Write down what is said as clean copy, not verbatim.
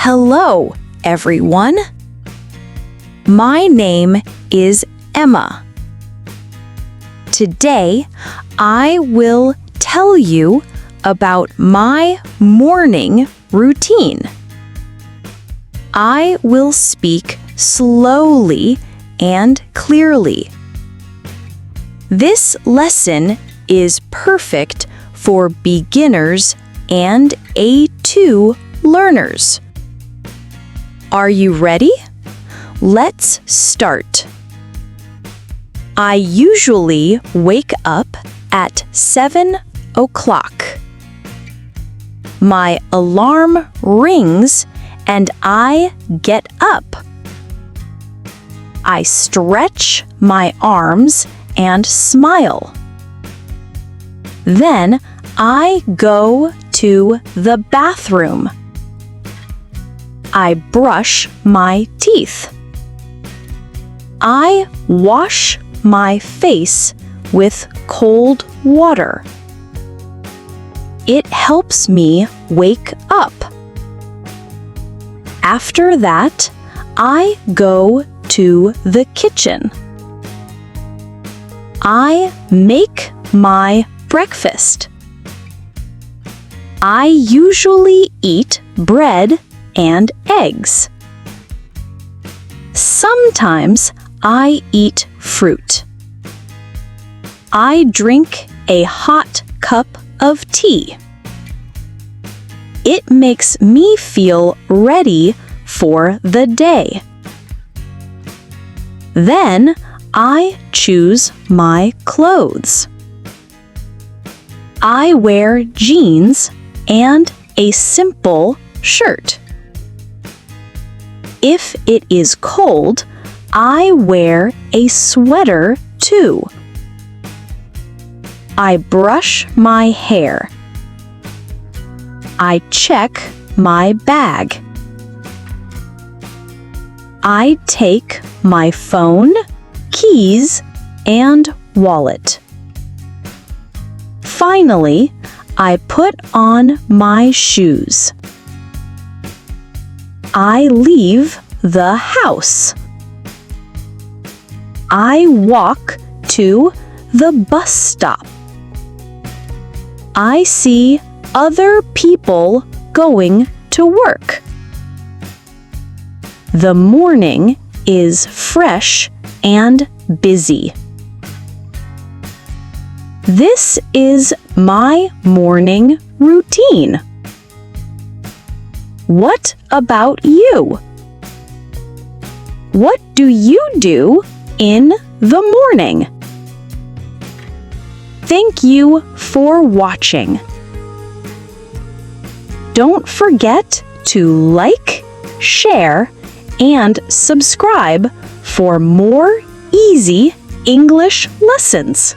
Hello, everyone. My name is Emma. Today, I will tell you about my morning routine. I will speak slowly and clearly. This lesson is perfect for beginners and A2 learners. Are you ready? Let's start. I usually wake up at 7 o'clock. My alarm rings and I get up. I stretch my arms and smile. Then I go to the bathroom. I brush my teeth. I wash my face with cold water. It helps me wake up. After that, I go to the kitchen. I make my breakfast. I usually eat bread and eggs. Sometimes I eat fruit. I drink a hot cup of tea. It makes me feel ready for the day. Then I choose my clothes. I wear jeans and a simple shirt. If it is cold, I wear a sweater too. I brush my hair. I check my bag. I take my phone, keys, and wallet. Finally, I put on my shoes. I leave the house. I walk to the bus stop. I see other people going to work. The morning is fresh and busy. This is my morning routine. What about you? What do you do in the morning? Thank you for watching. Don't forget to like, share, and subscribe for more easy English lessons.